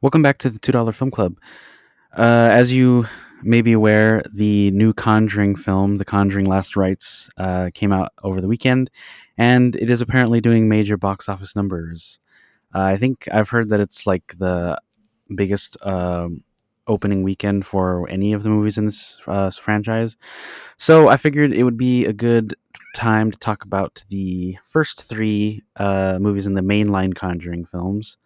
Welcome back to the $2 Film Club. As you may be aware, the new Conjuring film, The Conjuring Last Rites, came out over the weekend, and it is apparently doing major box office numbers. I think I've heard that it's like the biggest opening weekend for any of the movies in this franchise. So I figured it would be a good time to talk about the first three movies in the mainline Conjuring films.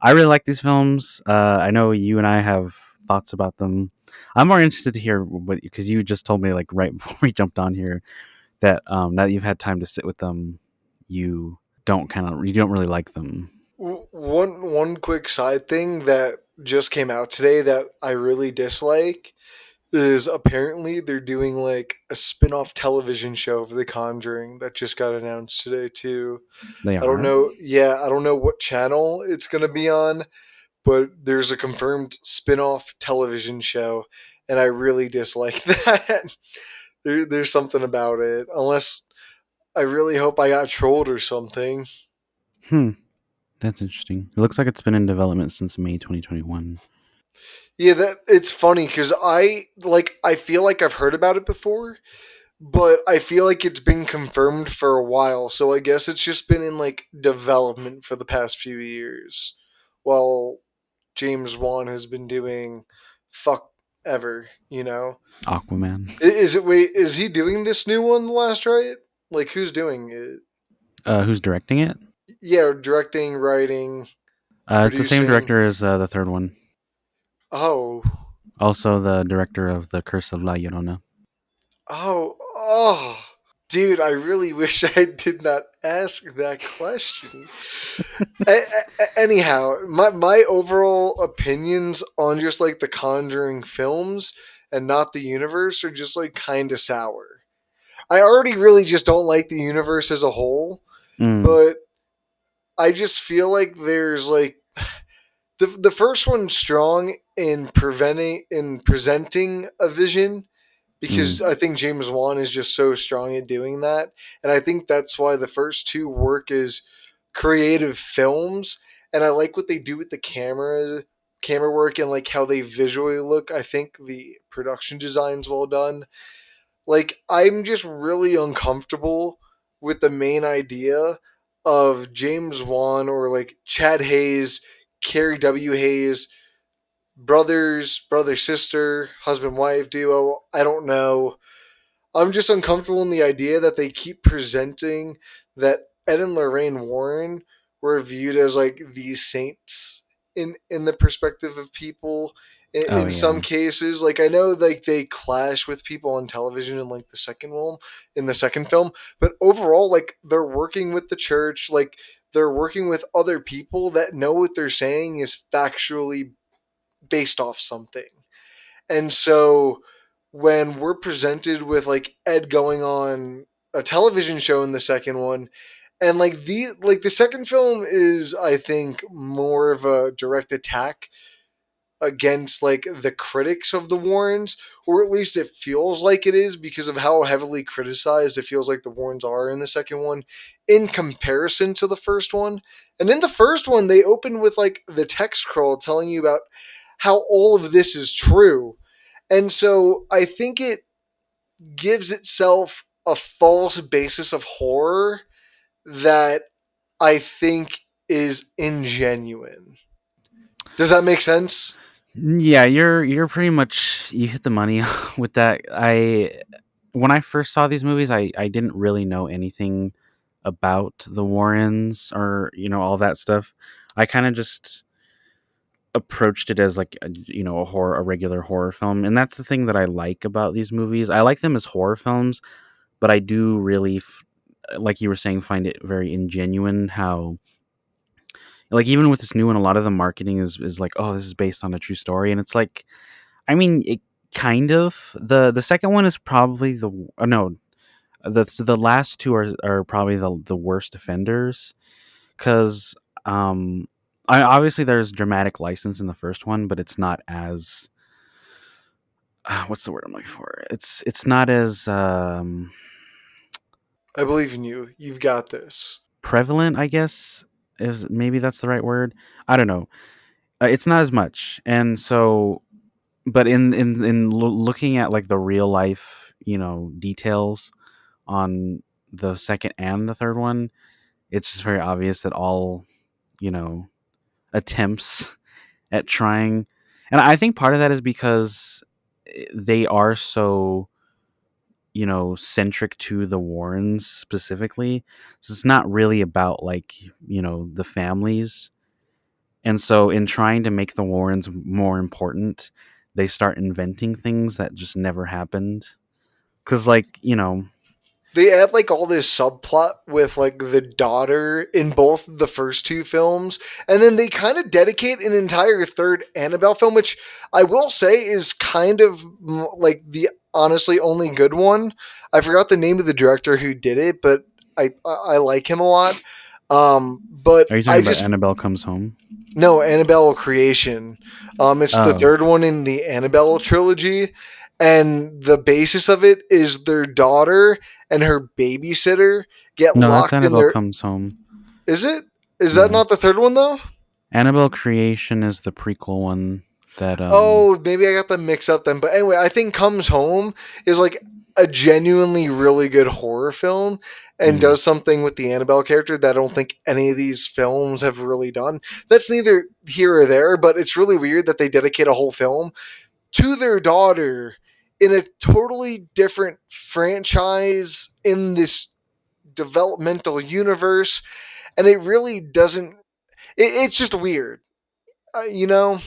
I really like these films. I know you and I have thoughts about them. I'm more interested to hear what because you just told me like right before we jumped on here that now that you've had time to sit with them, you you don't really like them. One quick side thing that just came out today that I really dislike is apparently they're doing like a spin-off television show for The Conjuring that just got announced today too. They I don't are. know, yeah, I don't know what channel it's going to be on, but there's a confirmed spin-off television show and I really dislike that. There's something about it. Unless I really hope I got trolled or something. Hmm, that's interesting. It looks like it's been in development since May 2021. Yeah, that it's funny because I feel like I've heard about it before, but I feel like it's been confirmed for a while. So I guess it's just been in like development for the past few years, while James Wan has been doing fuck ever. Aquaman. Is it wait? Is he doing this new one, The Last Riot? Like who's doing it? Who's directing it? Yeah, directing, writing, It's the same producing. director as the third one. Oh, Also, the director of The Curse of La Llorona. oh. Dude, I really wish I did not ask that question. Anyhow, my overall opinions on just like the Conjuring films and not the universe are just like kind of sour. I already really just don't like the universe as a whole, Mm, but I just feel like there's like the first one's strong in presenting a vision because mm. I think James Wan is just so strong at doing that, and I think that's why the first two work as creative films. And I like what they do with the camera work, and like how they visually look. I think the production design's well done. Like I'm just really uncomfortable with the main idea of James Wan or like Chad Hayes, Carrie W. Hayes, brother sister, husband wife duo. I don't know. I'm just uncomfortable in the idea that they keep presenting that Ed and Lorraine Warren were viewed as like these saints in the perspective of people. Oh In some yeah. cases, like I know like they clash with people on television in like the second film, but overall like they're working with the church, like they're working with other people that know what they're saying is factually based off something. And so when we're presented with like Ed going on a television show in the second one, and like the second film is I think more of a direct attack against like the critics of the Warrens, or at least it feels like it is because of how heavily criticized it feels like the Warrens are in the second one in comparison to the first one. And in the first one, they open with like the text crawl telling you about how all of this is true. And so I think it gives itself a false basis of horror that I think is ingenuine. Does that make sense? Yeah, you're pretty much you hit the money with that. I When I first saw these movies, I didn't really know anything about the Warrens or all that stuff. I kind of just approached it as like a regular horror film, and that's the thing that I like about these movies. I like them as horror films, but I do really like you were saying, find it very ingenuine how like even with this new one, a lot of the marketing is like, oh, this is based on a true story, and it's like, I mean, it kind of. The second one is probably no, the last two are probably the worst offenders because I obviously there's dramatic license in the first one, but it's not as what's the word I'm looking for? It's not as I believe in you. You've got this. prevalent, I guess. Is maybe that's the right word. I don't know. It's not as much, and so, but looking at like the real life, details on the second and the third one, it's just very obvious that all, you know attempts at trying, and I think part of that is because they are so, centric to the Warrens specifically. So it's not really about like, the families. And so in trying to make the Warrens more important, they start inventing things that just never happened. Cause like, They add like all this subplot with like the daughter in both the first two films, and then they kind of dedicate an entire third Annabelle film, which I will say is kind of like the honestly only good one. I forgot the name of the director who did it, but I like him a lot. But are you talking I about just Annabelle Comes Home? no, Annabelle Creation. It's the Oh, third one in the Annabelle trilogy, and the basis of it is their daughter and her babysitter get no, that's locked in Annabelle their. Comes Home. Is it? Is that Yeah. not the third one though? Annabelle Creation is the prequel one that, Oh, maybe I got them mixed up then. But anyway, I think Comes Home is like a genuinely really good horror film and mhm. does something with the Annabelle character that I don't think any of these films have really done. That's neither here or there, but it's really weird that they dedicate a whole film to their daughter in a totally different franchise in this developmental universe, and it really doesn't. It's just weird, you know.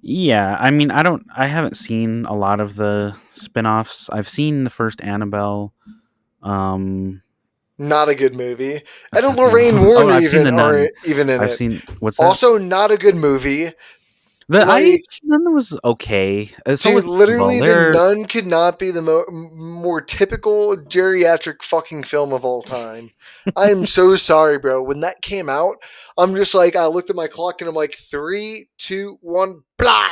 Yeah, I mean, I haven't seen a lot of the spin-offs. I've seen the first Annabelle. Um, Not a good movie. And Lorraine oh, Warren I've seen even the are Nun. even in I've it. seen what's that? Also, not a good movie. The Like, Nun was okay. So dude, was Annabelle. literally, The They're Nun could not be the more typical geriatric fucking film of all time. I am so sorry, bro. When that came out, I'm just like, I looked at my clock and I'm like, three, two, one, blah!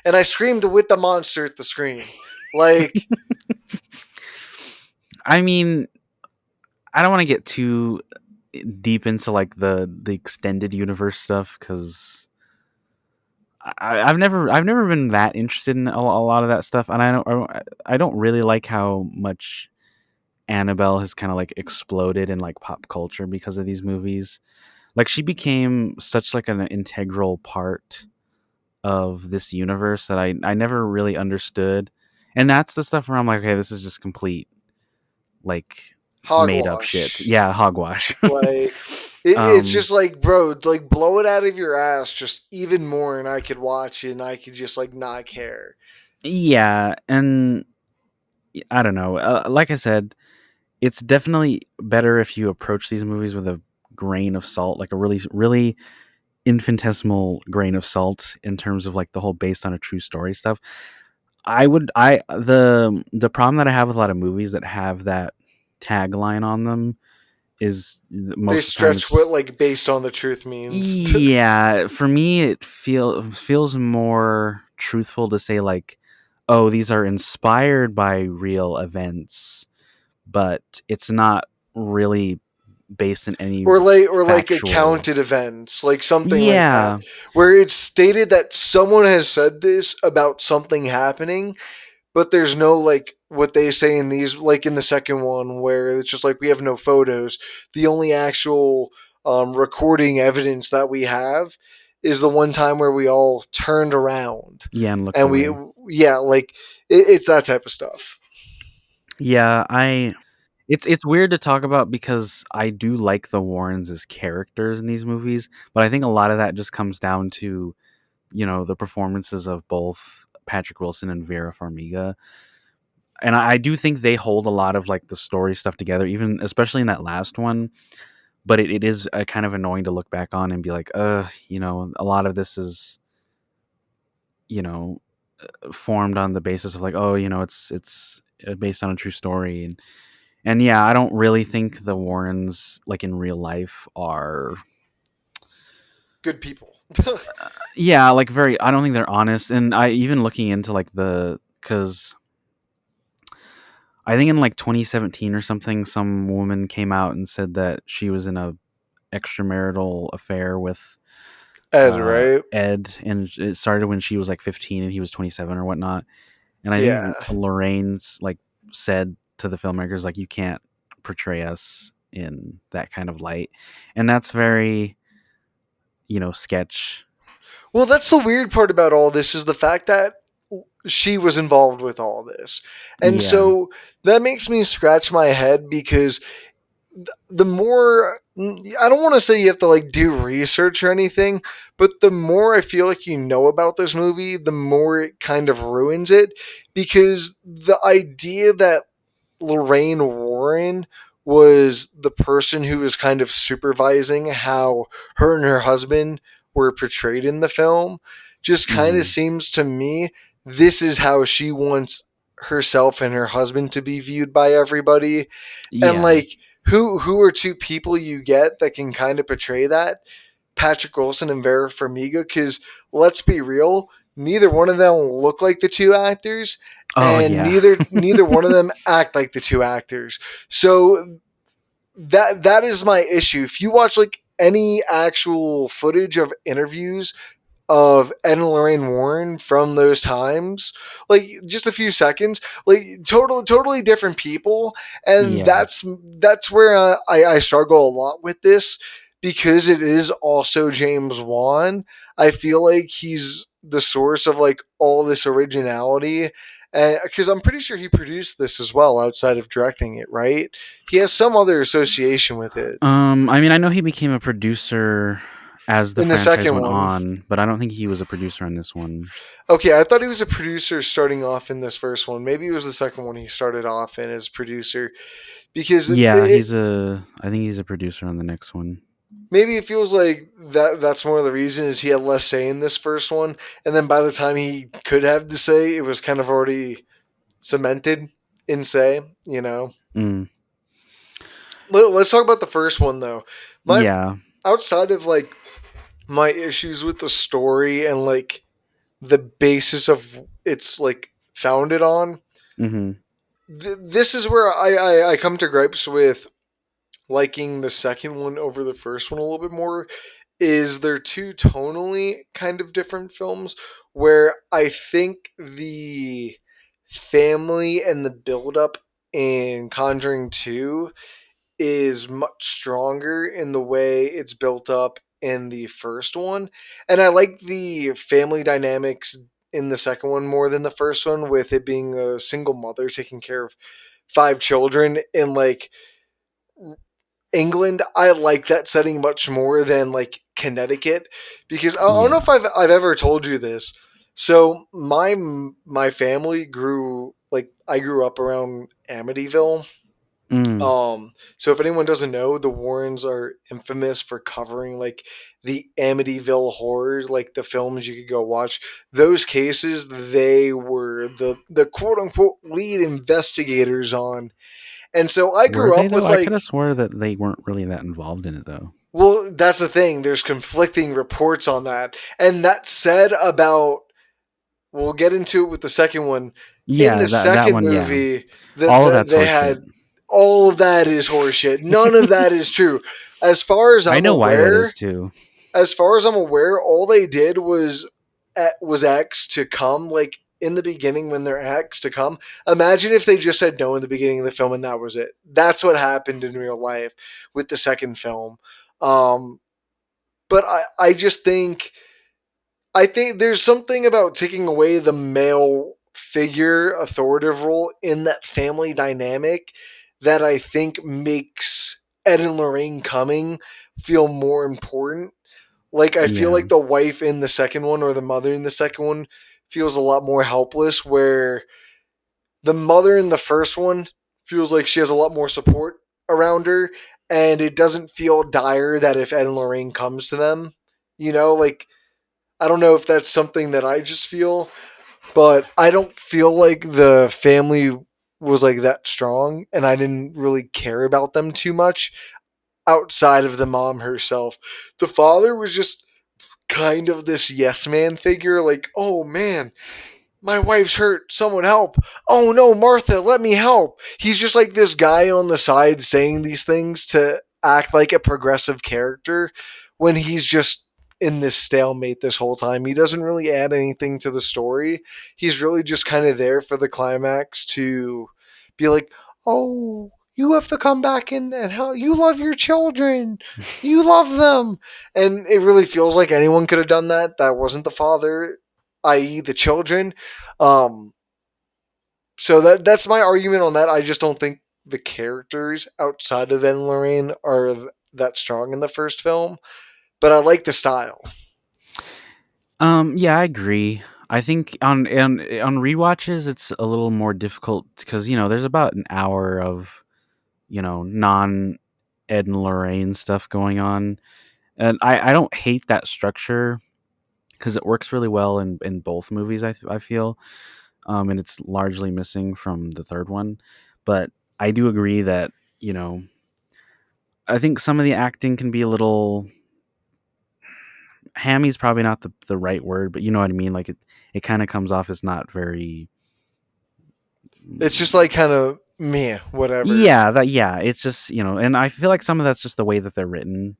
And I screamed with the monster at the screen. Like, I mean, I don't want to get too deep into like the extended universe stuff because I've never been that interested in a lot of that stuff, and I don't really like how much Annabelle has kind of like exploded in like pop culture because of these movies. Like she became such like an integral part of this universe that I never really understood. And that's the stuff where I'm like, okay, this is just complete like made up shit. hogwash. Yeah, hogwash. Like, it's um just like, bro, like blow it out of your ass just even more, and I could watch it, and I could just like not care. yeah, and I don't know. Like I said, it's definitely better if you approach these movies with a grain of salt, like a really really infinitesimal grain of salt in terms of like the whole based on a true story stuff. The problem that I have with a lot of movies that have that tagline on them is They most of the time stretch what it's, like based on the truth means. yeah, for me it feels more truthful to say like, oh, these are inspired by real events, but it's not really based in any or like factual. accounted events, like something like that, Yeah, where it's stated that someone has said this about something happening, but there's no like what they say in these, like in the second one where it's just like we have no photos. The only actual recording evidence that we have is the one time where we all turned around yeah, and looked and we, away. yeah, like it's that type of stuff. Yeah, it's weird to talk about because I do like the Warrens as characters in these movies, but I think a lot of that just comes down to, the performances of both Patrick Wilson and Vera Farmiga. And I do think they hold a lot of like the story stuff together, even especially in that last one. But it is kind of annoying to look back on and be like, a lot of this is, you know, formed on the basis of like, oh, it's based on a true story. And yeah, I don't really think the Warrens, like in real life, are. Good people. Yeah, like very. I don't think they're honest. And I even looking into like because I think in like 2017 or something, some woman came out and said that she was in a extramarital affair with Ed, right? Ed, and it started when she was like 15 and he was 27 or whatnot. And I Yeah. think Lorraine's like said to the filmmakers like, you can't portray us in that kind of light, and that's very, sketch. Well, that's the weird part about all this is the fact that she was involved with all this. And Yeah. so that makes me scratch my head because the more I don't want to say you have to like do research or anything, but the more I feel like you know about this movie, the more it kind of ruins it because the idea that Lorraine Warren was the person who was kind of supervising how her and her husband were portrayed in the film just kind of Hmm. seems to me this is how she wants herself and her husband to be viewed by everybody. And Yeah. like who are two people you get that can kind of portray that? Patrick Wilson and Vera Farmiga, because let's be real, neither one of them look like the two actors, Oh and yeah. neither one of them act like the two actors. So that is my issue. If you watch like any actual footage of interviews of Ed and Lorraine Warren from those times, like just a few seconds, like totally different people, and Yeah. that's where I struggle a lot with this because it is also James Wan. I feel like he's the source of like all this originality. And because I'm pretty sure he produced this as well outside of directing it, right? He has some other association with it. I mean, I know he became a producer as the In the franchise second went one, on, but I don't think he was a producer on this one. okay, I thought he was a producer starting off in this first one. Maybe it was the second one he started off in as producer because Yeah, I think he's a producer on the next one. maybe it feels like that's more of the reason is he had less say in this first one, and then by the time he could have to say, it was kind of already cemented in say. You know, Mm. let's talk about the first one though. My Yeah. outside of like my issues with the story and like the basis of it's like founded on. Mhm. This is where I come to gripes with liking the second one over the first one a little bit more is they're two tonally kind of different films where I think the family and the build up in Conjuring 2 is much stronger in the way it's built up in the first one. And I like the family dynamics in the second one more than the first one, with it being a single mother taking care of five children in like England. I like that setting much more than like Connecticut because I don't know Yeah. if I've ever told you this. So my family grew like I grew up around Amityville. Mm. So if anyone doesn't know, the Warrens are infamous for covering like the Amityville horrors, like the films you could go watch. Those cases they were the quote unquote lead investigators on. And so I Were grew they up though? with I could like, have swore that they weren't really that involved in it though. well, that's the thing. There's conflicting reports on that. And that said about, we'll get into it with the second one. In Yeah, the that second one, yeah. movie, All of that's they horseshit. had all of that is horseshit. None of that is true. As far as I I'm know why that is aware, too. all they did was X to come like in the beginning when they're X to come. Imagine if they just said no in the beginning of the film and that was it. That's what happened in real life with the second film. Um, but I just think I think there's something about taking away the male figure authoritative role in that family dynamic that I think makes Ed and Lorraine coming feel more important. Like I feel Yeah. like the wife in the second one or the mother in the second one feels a lot more helpless, where the mother in the first one feels like she has a lot more support around her, and it doesn't feel dire that if Ed and Lorraine comes to them, like I don't know if that's something that I just feel, but I don't feel like the family was like that strong, and I didn't really care about them too much outside of the mom herself. The father was just kind of this yes man figure, like, oh man, my wife's hurt, someone help. Oh no, Martha, let me help. He's just like this guy on the side saying these things to act like a progressive character when he's just in this stalemate this whole time. He doesn't really add anything to the story. He's really just kind of there for the climax to be like, oh, you have to come back and help. You love your children. You love them. And it really feels like anyone could have done that. That wasn't the father, i.e., the children. Um, so that's my argument on that. I just don't think the characters outside of Ed and Lorraine are that strong in the first film, but I like the style. Yeah, I agree. I think on rewatches it's a little more difficult because there's about an hour of non Ed and Lorraine stuff going on, and I don't hate that structure because it works really well in both movies. I feel, and it's largely missing from the third one, but I do agree that you know I think some of the acting can be a little hammy is probably not the right word, but you know what I mean. Like it kind of comes off as not very. It's just like kind of meh, whatever. Yeah, it's just and I feel like some of that's just the way that they're written.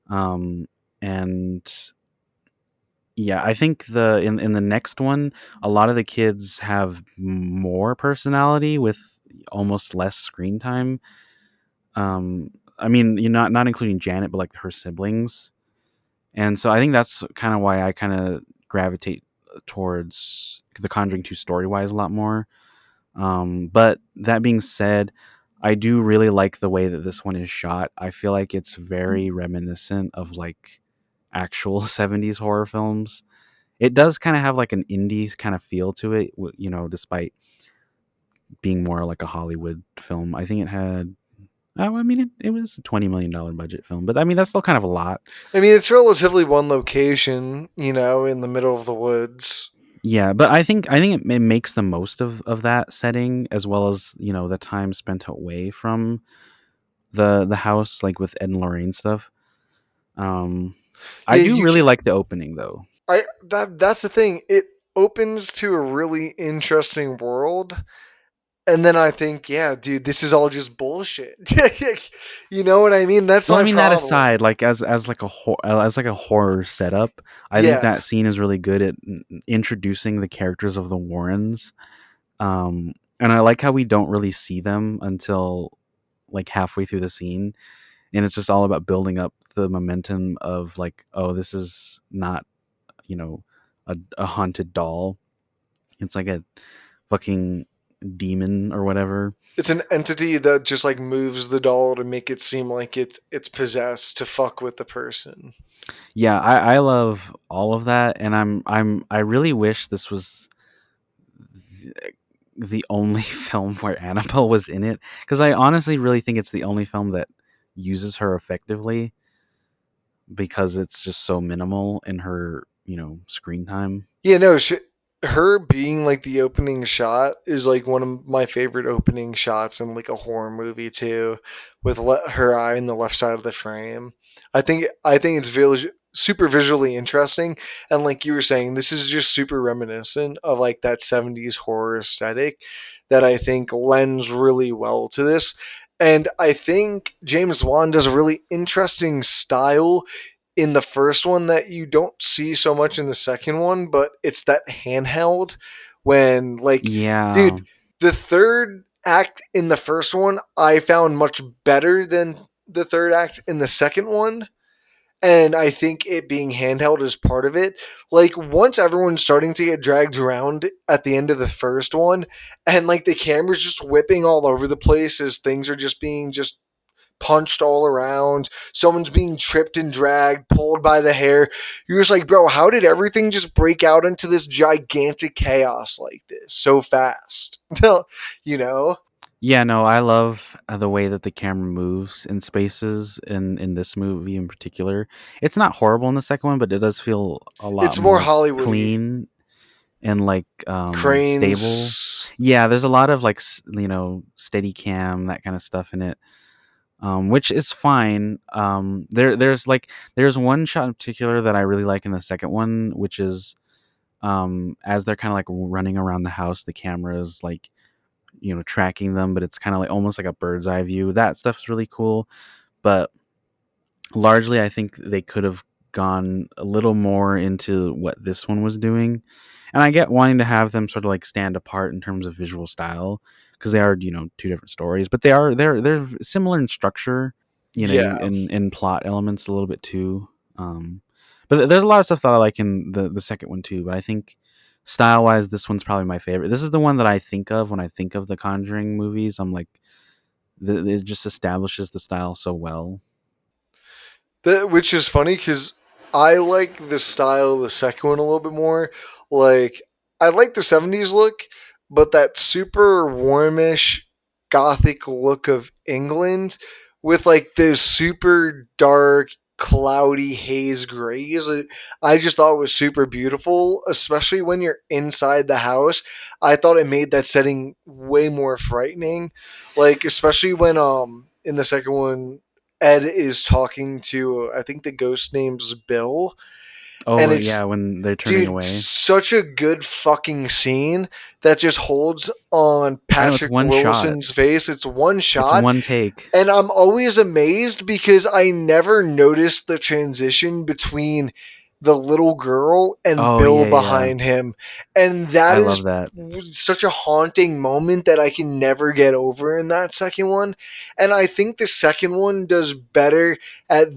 Um, and yeah, I think in the next one, a lot of the kids have more personality with almost less screen time. Um, I mean, not including Janet, but like her siblings. And so I think that's kind of why I kind of gravitate towards the Conjuring 2 story wise a lot more. But that being said, I do really like the way that this one is shot. I feel like it's very reminiscent of like actual 70s horror films. It does kind of have like an indie kind of feel to it, despite being more like a Hollywood film. I think it had, oh, I mean, it was a $20 million budget film, but I mean, that's still kind of a lot. I mean, it's relatively one location, in the middle of the woods. Yeah, but I think it makes the most of that setting as well as the time spent away from the house, like with Ed and Lorraine stuff. Um, I Yeah, do you really can. like the opening though. That's the thing. It opens to a really interesting world, and then I think, yeah, dude, this is all just bullshit. You know what I mean? That's Well, I my mean that problem. aside, like as like as like a horror setup, I think Yeah, that scene is really good at introducing the characters of the Warrens. And I like how we don't really see them until like halfway through the scene, and it's just all about building up the momentum of like, oh, this is not you know a haunted doll. It's like a fucking demon or whatever. it's an entity that just like moves the doll to make it seem like it's possessed to fuck with the person. Yeah, I love all of that, and I really wish this was the only film where Annabelle was in it, because I honestly really think it's the only film that uses her effectively because it's just so minimal in her screen time. Yeah, no, her being like the opening shot is like one of my favorite opening shots in like a horror movie too, with her eye in the left side of the frame. I think it's super visually interesting, and like you were saying, this is just super reminiscent of like that '70s horror aesthetic that I think lends really well to this. And I think James Wan does a really interesting style in the first one that you don't see so much in the second one, but it's that handheld when like, Yeah, dude, the third act in the first one I found much better than the third act in the second one. And I think it being handheld is part of it. Like once everyone's starting to get dragged around at the end of the first one, and like the camera's just whipping all over the place as things are just being just punched all around. Someone's being tripped and dragged, pulled by the hair. You're just like, bro, how did everything just break out into this gigantic chaos like this so fast? you know? yeah, no, I love the way that the camera moves in spaces in this movie in particular. It's not horrible in the second one, but it does feel a lot It's more more Hollywoody. clean and like stable. Cranes. Yeah, there's a lot of like steady cam, that kind of stuff in it, which is fine. There's one shot in particular that I really like in the second one, which is as they're kind of like running around the house, the camera is like tracking them, but it's kind of like almost like a bird's eye view. That stuff's really cool, but largely I think they could have gone a little more into what this one was doing. And I get wanting to have them sort of like stand apart in terms of visual style because they are, two different stories, but they're similar in structure, Yeah. in plot elements a little bit too. Um, but there's a lot of stuff that I like in the second one too. But I think style wise, this one's probably my favorite. This is the one that I think of when I think of the Conjuring movies. I'm like, it just establishes the style so well. Which is funny because I like the style of the second one a little bit more. Like, I like the 70s look, but that super warmish gothic look of England with like those super dark, cloudy haze grays. I just thought it was super beautiful, especially when you're inside the house. I thought it made that setting way more frightening. Like, especially when in the second one Ed is talking to, I think the ghost name's Bill, and Oh yeah, it's, when they're turning dude, away. such a good fucking scene that just holds on I know it's Patrick one shot. Wilson's face. It's one It's shot, one take. and I'm always amazed because I never noticed the transition between the little girl and Oh Bill yeah, yeah. behind him. And that I love is that. such a haunting moment that I can never get over in that second one. And I think the second one does better at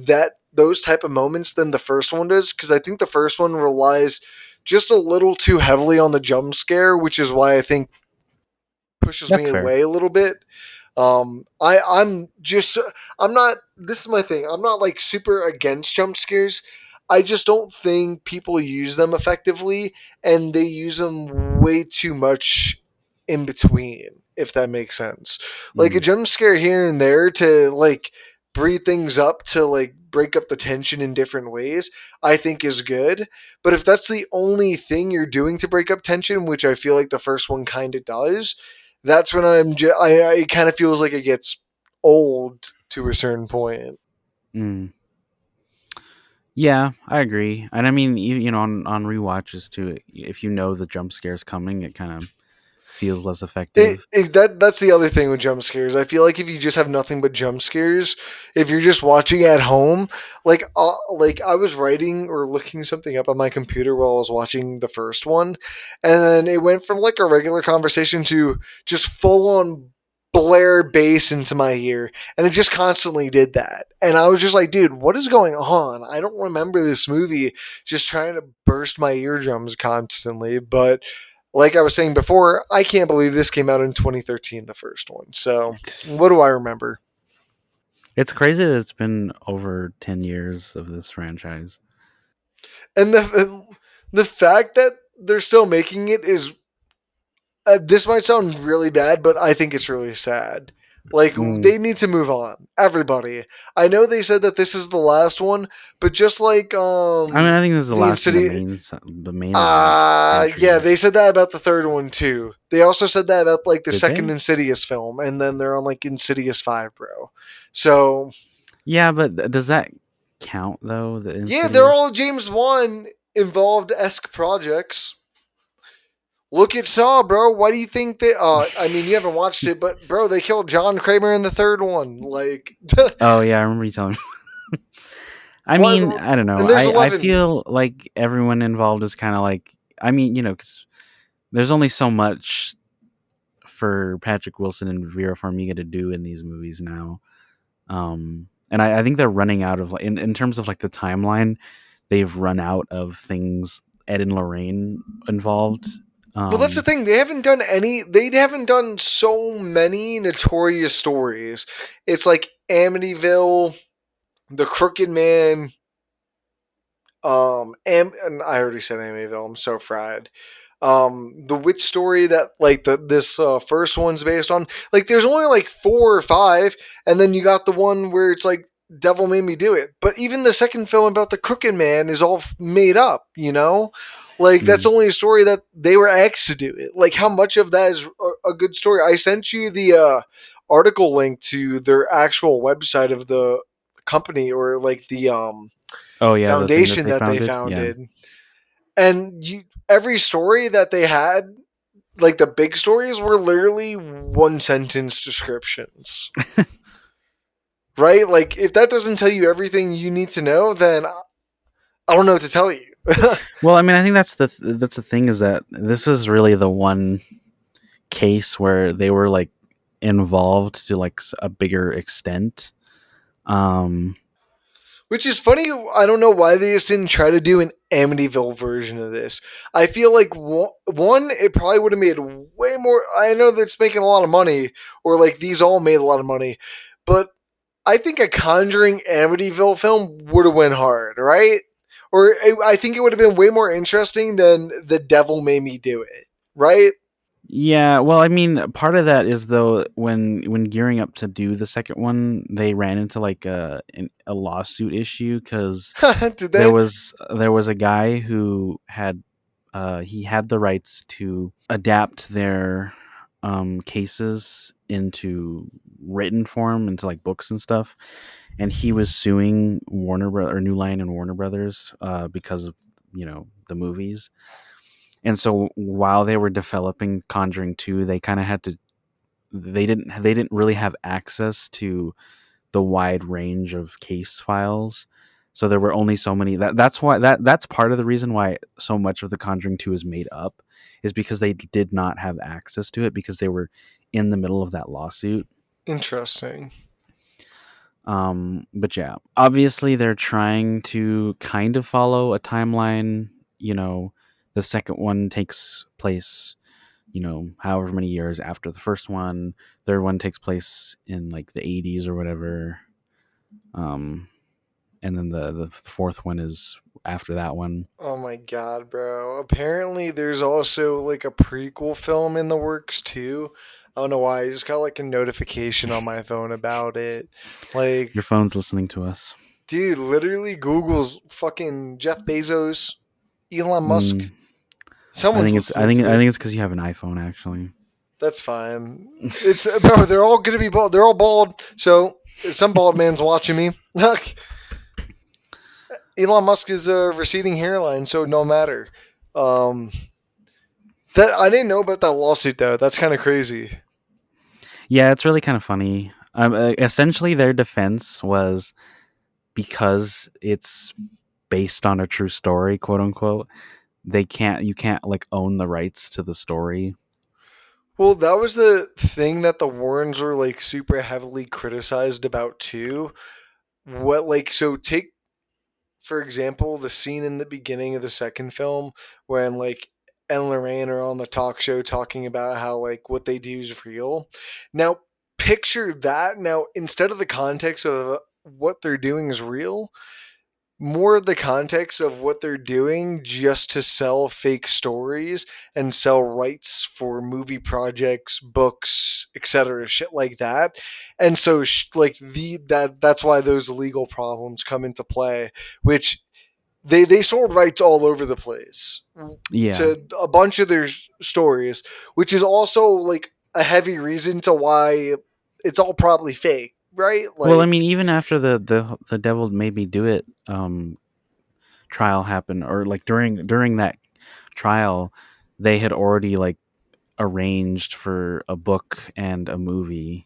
those type of moments than the first one does, because I think the first one relies just a little too heavily on the jump scare, which is why I think pushes me That's fair. away a little bit. I'm just, I'm not. This is my thing. I'm not like super against jump scares. I just don't think people use them effectively, and they use them way too much in between. If that makes sense, like a Mm, jump scare here and there to like breathe things up, to like break up the tension in different ways, I think is good. But if that's the only thing you're doing to break up tension, which I feel like the first one kind of does, that's when it kind of feels like it gets old to a certain point. mm. Yeah, I agree. And I mean, on rewatches too, if you know the jump scare's coming, it kind of feels less effective. That's the other thing with jump scares. I feel like if you just have nothing but jump scares, if you're just watching at home, like I was writing or looking something up on my computer while I was watching the first one, and then it went from like a regular conversation to just full on blare bass into my ear, and it just constantly did that. And I was just like, dude, what is going on? I don't remember this movie just trying to burst my eardrums constantly, but like I was saying before, I can't believe this came out in 2013, the first one. So, what do It's, I remember? it's crazy that it's been over 10 years of this franchise. And the fact that they're still making it is, this might sound really bad, but I think it's really sad. Like, Mm. they need to move on. Everybody. I know they said that this is the last one, but just like I mean, I think this is the the last in the Insidious. main Yeah, entries. they said that about the third one too. They also said that about like the Did second they? Insidious film, and then they're on like Insidious 5, bro. So, Yeah, but does that count though? The yeah, they're Insidious? all James Wan involved esque projects. Look at Saw, bro. Why do you think they? I mean, you haven't watched it, but bro, they killed John Kramer in the third one. Like, Oh yeah, I remember you telling me. I why? mean, I don't know. And there's I 11. feel like everyone involved is kind of like. I mean, 'cause there's only so much for Patrick Wilson and Vera Farmiga to do in these movies now. And I think they're running out of, like, in terms of like the timeline, they've run out of things Ed and Lorraine involved. Well, that's the Um, thing. They haven't done any. They haven't done so many notorious stories. It's like Amityville, The Crooked Man, and I already said Amityville. I'm so fried. The witch story that like this first one's based on. Like, there's only like 4 or 5, and then you got the one where it's like Devil Made Me Do It. But even the second film about the Crooked Man is all made up. Like, that's mm. only a story that they were asked to do it. Like, how much of that is a good story? I sent you the article link to their actual website of the company, or like the Oh yeah, the thing that foundation they that they founded. Yeah. founded. And every story that they had, like the big stories, were literally one sentence descriptions. Right? Like, if that doesn't tell you everything you need to know, then I don't know what to tell you. Well, I mean, I think that's the thing is that this is really the one case where they were like involved to like a bigger extent. Um, Which is funny. I don't know why they just didn't try to do an Amityville version of this. I feel like one, it probably would have made way more. I know that it's making a lot of money, or like these all made a lot of money, but I think a Conjuring Amityville film would have went hard, right? Or I think it would have been way more interesting than The Devil Made Me Do It, right? yeah, well, I mean, part of that is though when gearing up to do the second one, they ran into like a lawsuit issue because Did they? there was a guy who had he had the rights to adapt their cases into written form into like books and stuff, and he was suing or New Line and Warner Brothers because of the movies. And so while they were developing Conjuring 2, they kind of had to they didn't really have access to the wide range of case files. So there were only so many that's why that's part of the reason why so much of the Conjuring 2 is made up is because they did not have access to it because they were in the middle of that lawsuit. Interesting. But yeah, obviously they're trying to kind of follow a timeline. You know, the second one takes place, however many years after the first one. Third one takes place in like the 80s or whatever. Um, and then the fourth one is after that one. Oh my god, bro. Apparently there's also like a prequel film in the works too. I don't know why. I just got like a notification on my phone about it. Like, Your phone's listening to us. dude, literally Google's fucking Jeff Bezos, Elon Musk. Mm, Someone's listening to I me. think it's because you have an iPhone actually. That's fine. It's bro, they're all gonna be bald. They're all bald. So some bald man's watching me. Elon Musk is a receding hairline, so no matter. Um, that I didn't know about that lawsuit though. That's kind of crazy. Yeah, it's really kind of funny. Essentially, their defense was because it's based on a true story, quote unquote. You can't like own the rights to the story. Well, that was the thing that the Warrens were like super heavily criticized about too. What like so take for example the scene in the beginning of the second film when like and Lorraine are on the talk show talking about how like what they do is real. Now picture that now instead of the context of what they're doing is real, more of the context of what they're doing just to sell fake stories and sell rights for movie projects, books, etc., shit like that. And so like that's why those legal problems come into play, which they sold rights all over the place Yeah. to a bunch of their stories, which is also like a heavy reason to why it's all probably fake, right? Well, I Like mean, even after the Devil Made Me Do It trial happened, or like during that trial, they had already like arranged for a book and a movie.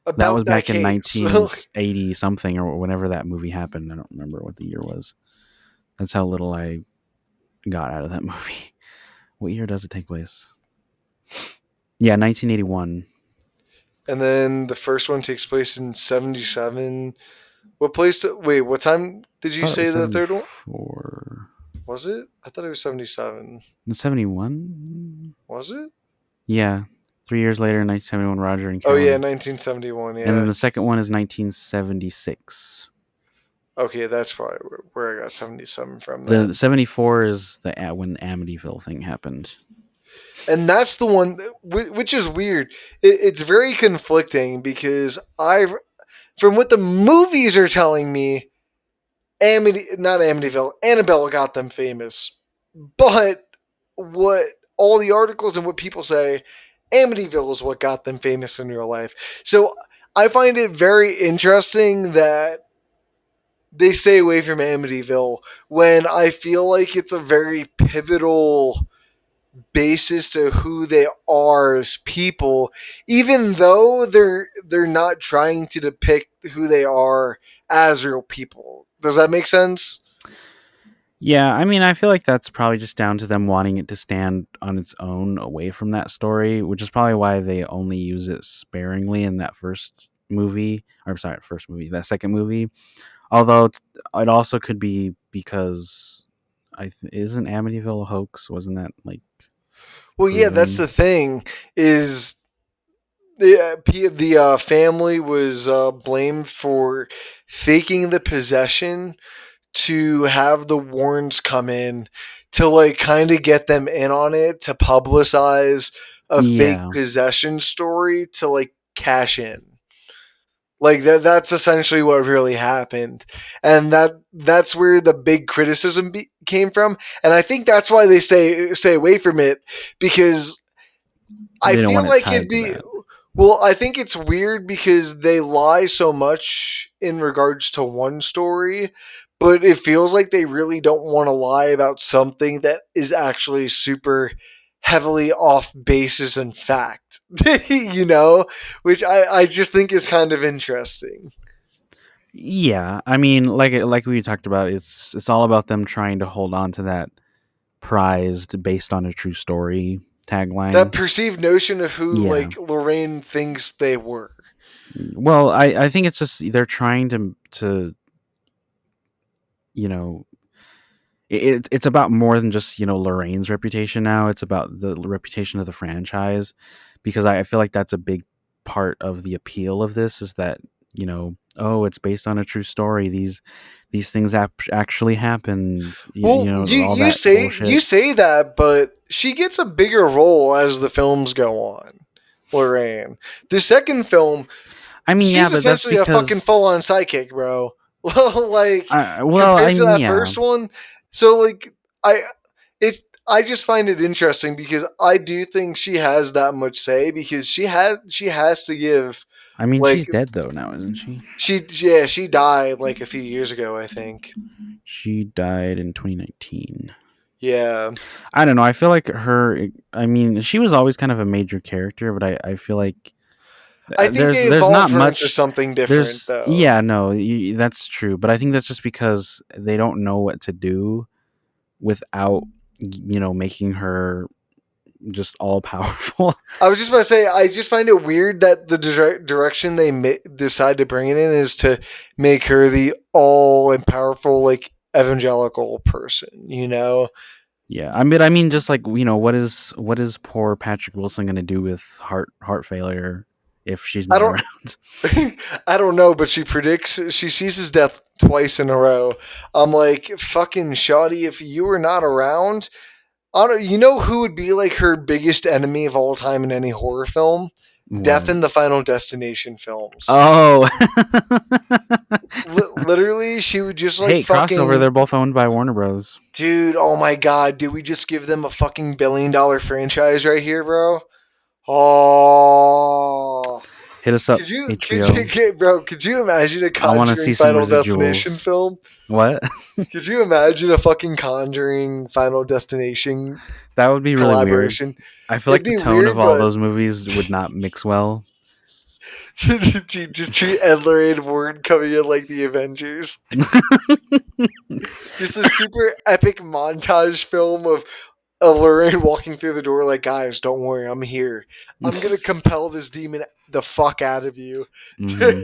That was about that back in case. 1980 something or whenever that movie happened. I don't remember what the year was. That's how little I got out of that movie. What year does it take place? Yeah, 1981. And then the first one takes place in 77. What place? Wait, what time did I you thought it say was the third one? 74. Was it? I thought it was 77. 71? Was it? Yeah. 3 years later, 1971, Roger and Oh, yeah, Carolyn. 1971. And then Yeah. the second one is 1976. Okay, that's probably where I got 77 from The then. 74 is when the Amityville thing happened. And that's the one, which is weird. It's very conflicting because from what the movies are telling me, not Amityville, Annabelle got them famous. But what all the articles and what people say, Amityville is what got them famous in real life. So I find it very interesting that they stay away from Amityville when I feel like it's a very pivotal basis to who they are as people, even though they're not trying to depict who they are as real people. Does that make sense? Yeah, I mean, I feel like that's probably just down to them wanting it to stand on its own away from that story, which is probably why they only use it sparingly in that first movie. Or sorry, first movie, that second movie. Although it also could be because isn't Amityville a hoax? Wasn't that like Well, yeah, that's proven? the thing is the family was blamed for faking the possession to have the Warrens come in to like kind of get them in on it to publicize a fake Yeah, possession story to like cash in. Like that's essentially what really happened. And that's where the big criticism came from. And I think that's why they stay away from it because I they don't feel want it like it'd tied to be that. well, I think it's weird because they lie so much in regards to one story, but it feels like they really don't want to lie about something that is actually super heavily off basis and fact. you know, which I just think is kind of interesting. Yeah, I mean, like we talked about, it's all about them trying to hold on to that prized based on a true story That tagline. perceived notion of who Yeah. like Lorraine thinks they were. Well, I think it's just they're trying to you know it's about more than just Lorraine's reputation now. It's about the reputation of the franchise because I feel like that's a big part of the appeal of this is that oh, it's based on a true story. These things actually happened. Well, All that you bullshit. say that, but she gets a bigger role as the films go on. Lorraine, the second film, I mean, yeah, she's but that's essentially a fucking because full on psychic, bro. Like well, compared I to mean, that yeah. first one, so like I it I just find it interesting because I do think she has that much say because she has to give I mean, like she's dead though now, isn't she? she died like a few years ago, I think. She died in 2019. Yeah. I don't know. I feel like I mean, she was always kind of a major character, but I feel like I think they there's not evolve her into much. something different There's though. yeah, no, that's true. But I think that's just because they don't know what to do without making her just all powerful. I was just about to say, I just find it weird that the direction they decide to bring it in is to make her the all and powerful, like evangelical person. You know, Yeah, I mean, just like what is poor Patrick Wilson gonna do with heart failure if she's I not don't, around? I don't know, but she sees his death twice in a row. I'm like, fucking shoddy. If you were not around, you know who would be like her biggest enemy of all time in any horror film? Death What? in the Final Destination films. Oh, Literally, she would just like hey, crossover. fucking They're both owned by Warner Bros. dude. Oh my god, did we just give them a fucking $1 billion franchise right here, bro? Oh, Hit us up, could you HBO. get bro? Could you imagine a I want to Conjuring see some Final Destination residuals. film? What? Could you imagine a fucking Conjuring Final Destination That would be really weird. collaboration? I feel It'd like the be tone of weird, all but those movies would not mix well. just treat Ed and Ward coming in like the Avengers. Just a super epic montage film of Lorraine walking through the door like, guys, don't worry, I'm here. I'm gonna compel this demon the fuck out of you. hmm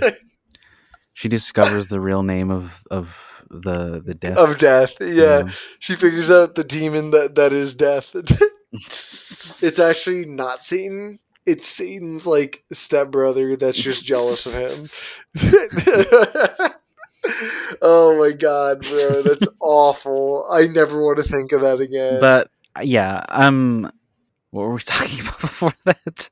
She discovers the real name of the Of death. death. Yeah. Yeah. She figures out the demon that is death. It's actually not Satan. It's Satan's like stepbrother that's just jealous of him. Oh my god, bro, that's awful. I never want to think of that again. But yeah, what were we talking about before that?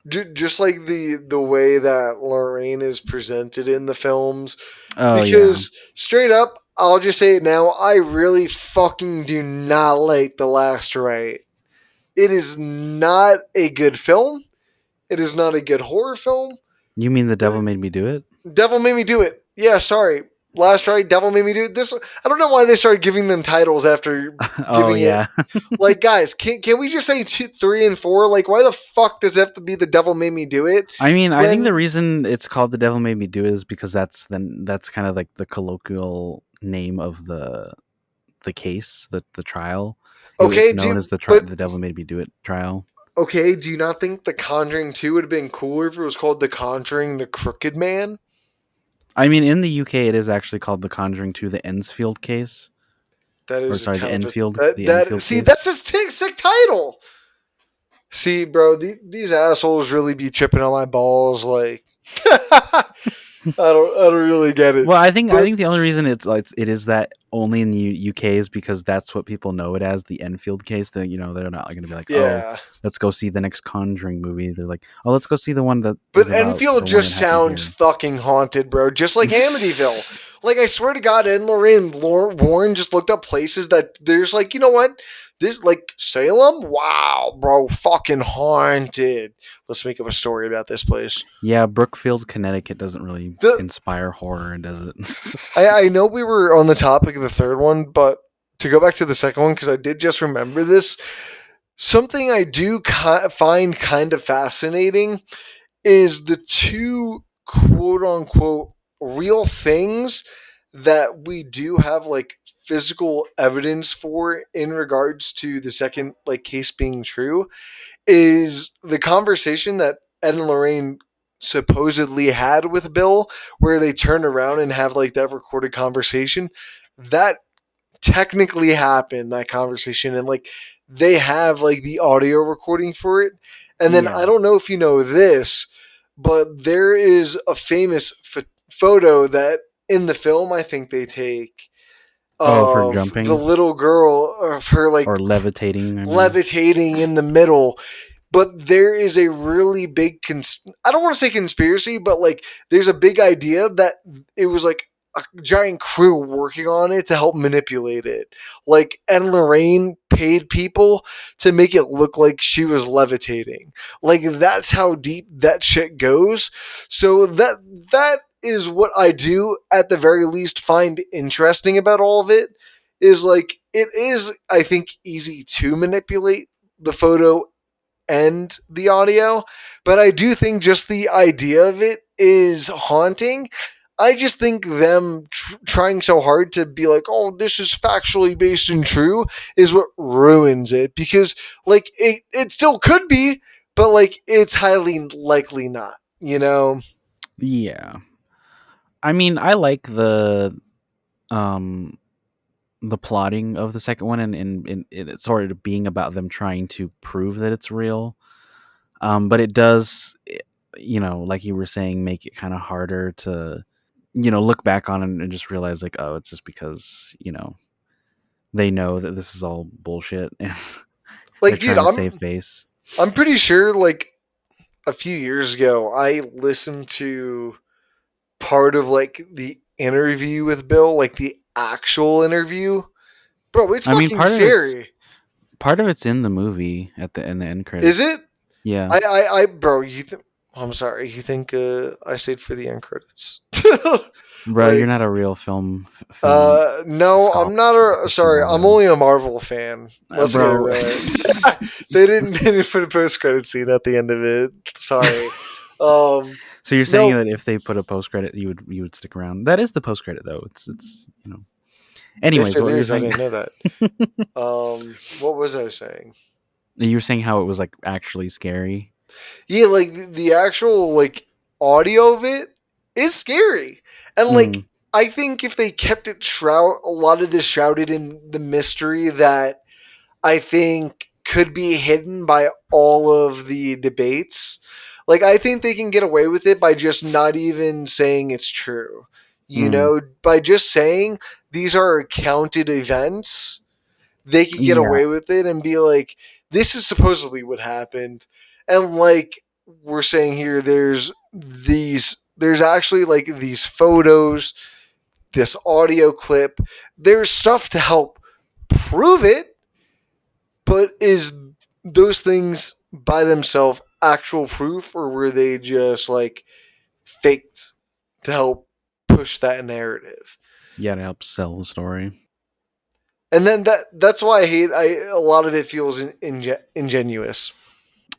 Just like the way that Lorraine is presented in the films, Oh yeah. because straight up, I'll just say it now. I really fucking do not like The Last Rite. It is not a good film. It is not a good horror film. You mean the devil made me do it? Devil Made Me Do It. Yeah, sorry. Last Rite, Devil Made Me Do It. This I don't know why they started giving them titles after Oh giving it. yeah. Like, guys, can we just say 2, 3, and 4? Like, why the fuck does it have to be The Devil Made Me Do It? I mean, I think the When reason it's called The Devil Made Me Do It is because that's kind of like the colloquial name of the case, the trial. It's Okay, known as but the devil made me do it trial. okay, do you not think The Conjuring 2 would have been cooler if it was called The Conjuring the Crooked Man? I mean, in the UK, it is actually called The Conjuring 2, the Ensfield case, That or is a sorry, kind of a The that Enfield see case. that's a sick title. See, bro, these assholes really be tripping on my balls. Like, I don't really get it. Well, I But think the only reason it is that only in the UK is because that's what people know it as, the Enfield case. That they're not going to be like, oh, yeah, let's go see the next Conjuring movie. They're like, oh, let's go see the one that but is about Enfield the one that just happened sounds here. fucking haunted, bro. Just like Amityville. Like I swear to God, Ed and Lorraine Warren just looked up places that there's like, you know what? This like Salem. Wow, bro, fucking haunted. Let's make up a story about this place. Yeah, Brookfield, Connecticut doesn't really The inspire horror, does it? I know we were on the topic of the third one, but to go back to the second one because I did just remember this. Something I do find kind of fascinating is the two quote unquote real things that we do have like physical evidence for in regards to the second like case being true is the conversation that Ed and Lorraine supposedly had with Bill where they turn around and have like that recorded conversation that technically happened, that conversation, and like they have like the audio recording for it. And then I Yeah. don't know if you know this, but there is a famous photo that in the film I think they take Oh, for of the jumping little girl of her like or levitating, I mean. levitating in the middle. But there is a really big I don't want to say conspiracy, but like there's a big idea that it was like a giant crew working on it to help manipulate it. Like Ed and Lorraine paid people to make it look like she was levitating. Like that's how deep that shit goes. So that is what I do at the very least find interesting about all of it is like it is I think easy to manipulate the photo and the audio, but I do think just the idea of it is haunting. I just think them trying so hard to be like, oh, this is factually based and true is what ruins it because, like, it still could be, but, like, it's highly likely not, you know? Yeah. I mean, I like um the plotting of the second one and it sort of being about them trying to prove that it's real. But it does, like you were saying, make it kind of harder to, look back on and just realize like, oh, it's just because, they know that this is all bullshit and they're Like, dude, trying to save face. I'm pretty sure, like, a few years ago, I listened to part of, like, the interview with Bill, like, the actual interview. Bro, it's I mean, fucking scary. part of it's in the movie in the end Is credits. it? Yeah. Bro, I'm sorry. You think I stayed for the end credits? Bro, you're Like, not a real film no, scholar I'm not or a. Sorry, fan I'm then. only a Marvel fan. Let's get it Bro. right. They didn't put a post credit scene at the end of it. Sorry. So you're saying No, that if they put a post credit, you would stick around. That is the post credit though. It's. if Anyways, it what were you is, I saying? didn't know that. What was I saying? You were saying how it was like actually scary. Yeah, like the actual like audio of it is scary, and like Mm, I think if they kept it a lot of this shrouded in the mystery that I think could be hidden by all of the debates. Like I think they can get away with it by just not even saying it's true. You mm, know, by just saying these are counted events, they could get yeah, away with it and be like, this is supposedly what happened. And like we're saying here, there's actually like these photos, this audio clip, there's stuff to help prove it, but is those things by themselves actual proof, or were they just like faked to help push that narrative? yeah. To help sell the story. And then that's why I hate. A lot of it feels ingenuous.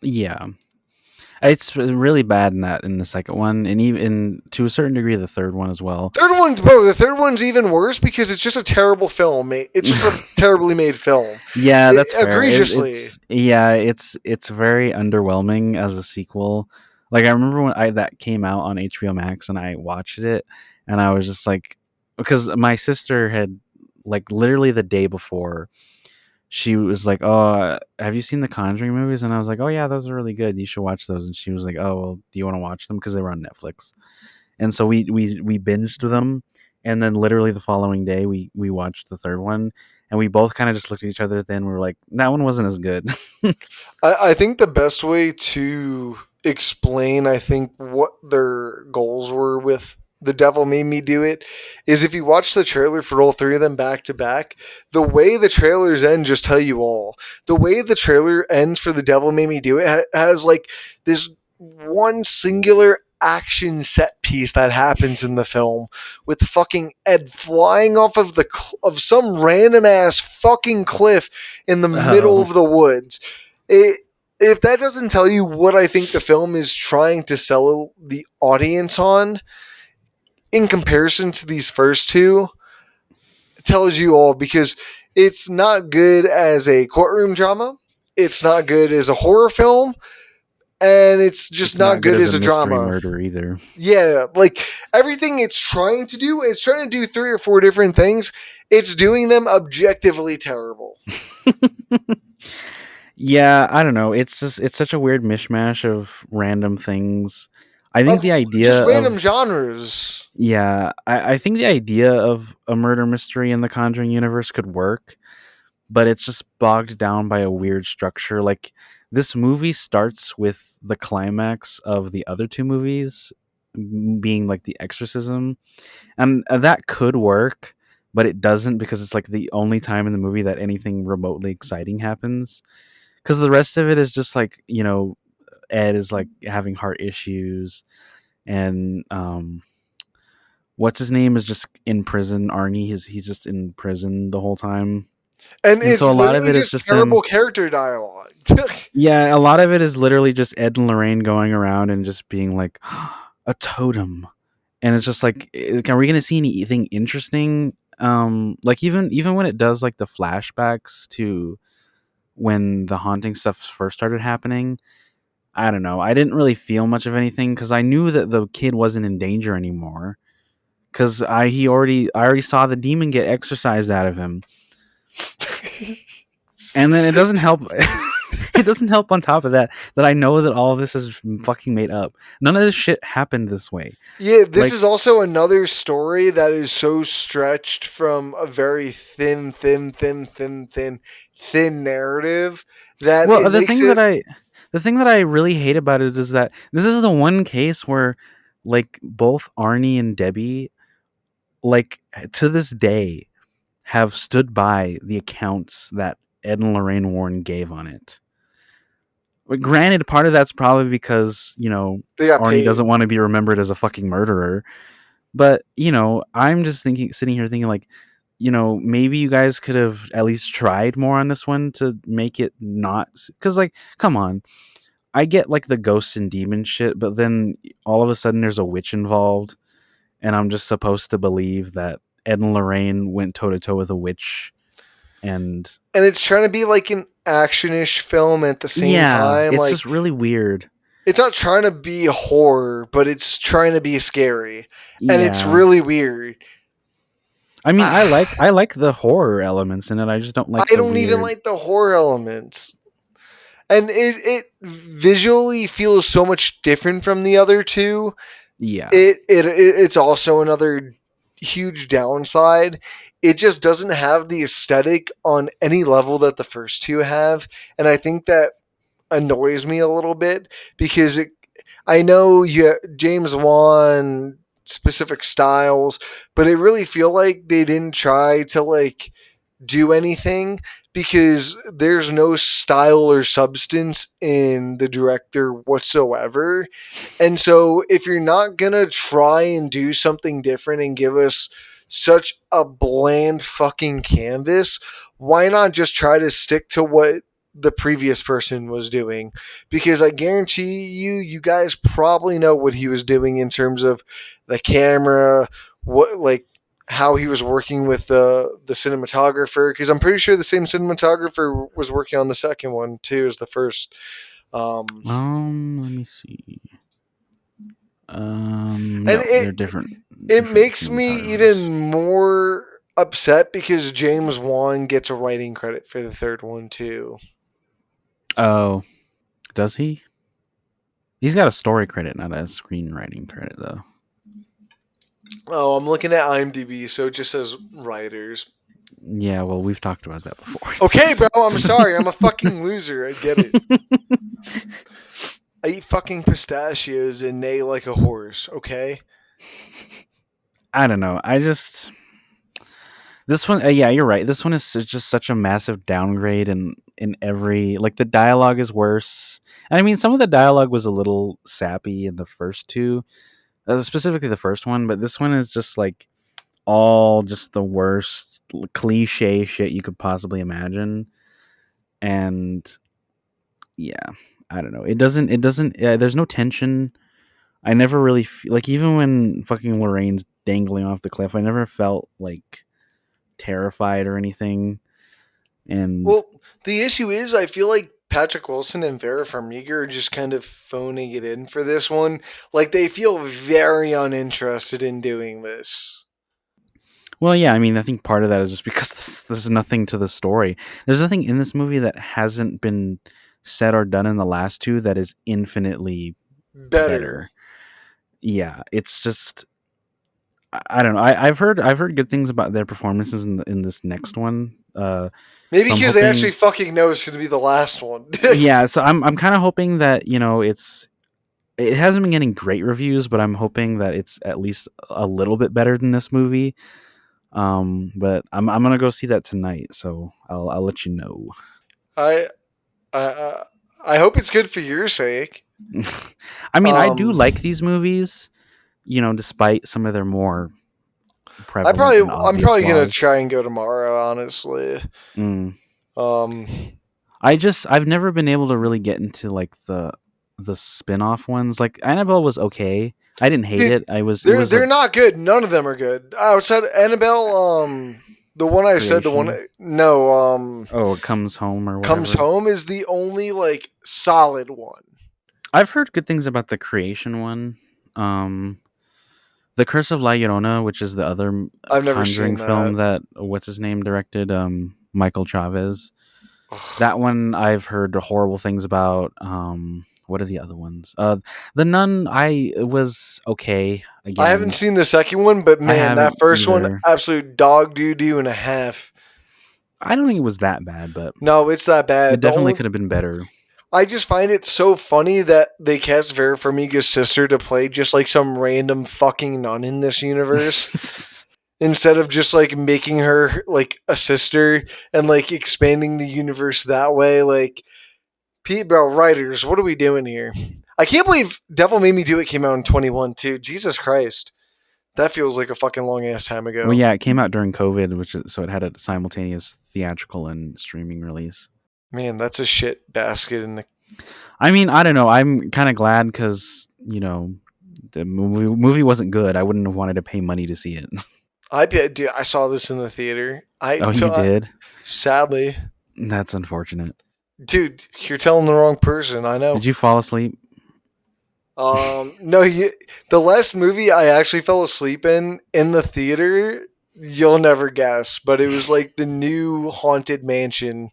Yeah, It's really bad in that in the second one, and even to a certain degree the third one as well. Third one, bro. The third one's even worse because it's just a terrible film. It's just a terribly made film, Yeah, that's fair. egregiously. It's yeah, it's very underwhelming as a sequel. Like I remember when I that came out on HBO Max and I watched it, and I was just like, because my sister had like literally the day before, she was like, "Oh, have you seen the Conjuring movies?" And I was like, "Oh yeah, those are really good. You should watch those." And she was like, "Oh, well, do you want to watch them because they were on Netflix?" And so we binged them, and then literally the following day we watched the third one, and we both kind of just looked at each other. Then we were like, that one wasn't as good. I think the best way to explain, I think, what their goals were with The Devil Made Me Do It is if you watch the trailer for all three of them back to back, the way the trailers end just tell you all. The way the trailer ends for The Devil Made Me Do It has like this one singular action set piece that happens in the film with fucking Ed flying off of of some random ass fucking cliff in the middle Oh of the woods. It, if that doesn't tell you what I think the film is trying to sell the audience on in comparison to these first two, it tells you all because it's not good as a courtroom drama, it's not good as a horror film, and it's just it's not not good good as a as a mystery drama. murder either. Yeah, like everything it's trying to do three or four different things. It's doing them objectively terrible. Yeah, I don't know. It's just it's such a weird mishmash of random things. I think Of the idea just random of genres. yeah, I think the idea of a murder mystery in the Conjuring universe could work, but it's just bogged down by a weird structure. Like this movie starts with the climax of the other two movies being like the exorcism, and that could work, but it doesn't because it's like the only time in the movie that anything remotely exciting happens. Because the rest of it is just like Ed is like having heart issues, and what's his name is just in prison. Arnie, he's just in prison the whole time, And and so it's a lot of literally it is just just terrible them. character dialogue. Yeah, a lot of it is literally just Ed and Lorraine going around and just being like a totem, and it's just like, are we gonna see anything interesting? Like even when it does like the flashbacks to when the haunting stuff first started happening, I don't know. I didn't really feel much of anything because I knew that the kid wasn't in danger anymore. Because I already saw the demon get exorcised out of him, and then it doesn't help. It doesn't help on top of that that I know that all of this is fucking made up. None of this shit happened this way. Yeah, this Like, is also another story that is so stretched from a very thin narrative that well, it makes it. the thing that I really hate about it is that this is the one case where, like, both Arnie and Debbie, like, to this day, have stood by the accounts that Ed and Lorraine Warren gave on it. But granted, part of that's probably because, They got Arnie paid. doesn't want to be remembered as a fucking murderer. But, I'm just sitting here thinking, like, maybe you guys could have at least tried more on this one to make it not. Because, like, come on. I get, like, the ghosts and demon shit, but then all of a sudden there's a witch involved. And I'm just supposed to believe that Ed and Lorraine went toe to toe with a witch. And And it's trying to be like an actionish film at the same yeah, time. it's Like just really weird. it's not trying to be horror, but it's trying to be scary. And it's Yeah. really weird. I mean, I I like the horror elements in it. I just don't like the don't even weird. like the horror elements. And it visually feels so much different from the other two. Yeah. It's also another huge downside. It just doesn't have the aesthetic on any level that the first two have, and I think that annoys me a little bit because I know James Wan specific styles, but I really feel like they didn't try to like do anything because there's no style or substance in the director whatsoever. And so if you're not going to try and do something different and give us such a bland fucking canvas, why not just try to stick to what the previous person was doing, because I guarantee you guys probably know what he was doing in terms of the camera, what like how he was working with the cinematographer, because I'm pretty sure the same cinematographer was working on the second one too as the first. Um, Let me see. and No, they're it different makes me cinematographers. even more upset because James Wan gets a writing credit for the third one too. Oh, does he? He's got a story credit, not a screenwriting credit, though. Oh, I'm looking at IMDb, so it just says writers. Yeah, well, we've talked about that before. Okay, bro, I'm sorry. I'm a fucking loser. I get it. I eat fucking pistachios and neigh like a horse, okay? I don't know. I just this one. Yeah, you're right. This one is just such a massive downgrade in every like the dialogue is worse. And I mean, some of the dialogue was a little sappy in the first two, specifically the first one, but this one is just like all just the worst cliche shit you could possibly imagine. And yeah, I don't know. It doesn't. There's no tension. I never really like even when fucking Lorraine's dangling off the cliff. I never felt like terrified or anything. And Well, the issue is, I feel like Patrick Wilson and Vera Farmiga are just kind of phoning it in for this one. Like, they feel very uninterested in doing this. well, yeah, I mean, I think part of that is just because there's nothing to the story. There's nothing in this movie that hasn't been said or done in the last two that is infinitely Better. better. Yeah, it's just I don't know. I've heard good things about their performances in this next one. Maybe So I'm because they actually hoping, fucking know it's going to be the last one. yeah. So I'm kind of hoping that it hasn't been getting great reviews, but I'm hoping that it's at least a little bit better than this movie. But I'm gonna go see that tonight, so I'll let you know. I, I, I hope it's good for your sake. I mean, I do Um, like these movies, despite some of their more I prevalent probably, and I'm obvious probably gonna flaws. try and go tomorrow. Honestly, Mm. um, I've never been able to really get into like the spin-off ones. Like Annabelle was okay. I didn't hate dude, it. It they're was a they're not good. None of them are good. Outside of Annabelle, the one I said, the one creation. no, Oh, it comes home or Comes whatever. Home is the only like solid one. I've heard good things about the creation one. Um, the Curse of La Llorona, which is the other I've never Conjuring seen film that. that what's his name directed, Michael Chavez. That one I've heard horrible things about. What are the other ones? The Nun I was okay. I haven't Again, seen the second one, but I man, that haven't first one, either. absolute dog doo doo and a half. I don't think it was that bad, but No, it's that it bad. The definitely only could have been better. I just find it so funny that they cast Vera Farmiga's sister to play just like some random fucking nun in this universe, instead of just like making her like a sister and like expanding the universe that way. Like, Pete, bro, writers, what are we doing here? I can't believe Devil Made Me Do It came out in 21 too. Jesus Christ. That feels like a fucking long ass time Well, ago. yeah, it came out during COVID, so it had a simultaneous theatrical and streaming release. Man, that's a shit basket in the. I mean, I don't know. I'm kind of glad because the movie wasn't good. I wouldn't have wanted to pay money to see it. I bet, dude, I saw this in the theater. Oh, you did? Sadly, That's unfortunate. dude, you're telling the wrong person. I know. Did you fall asleep? No, the last movie I actually fell asleep in the theater, you'll never guess, but it was like the new Haunted Mansion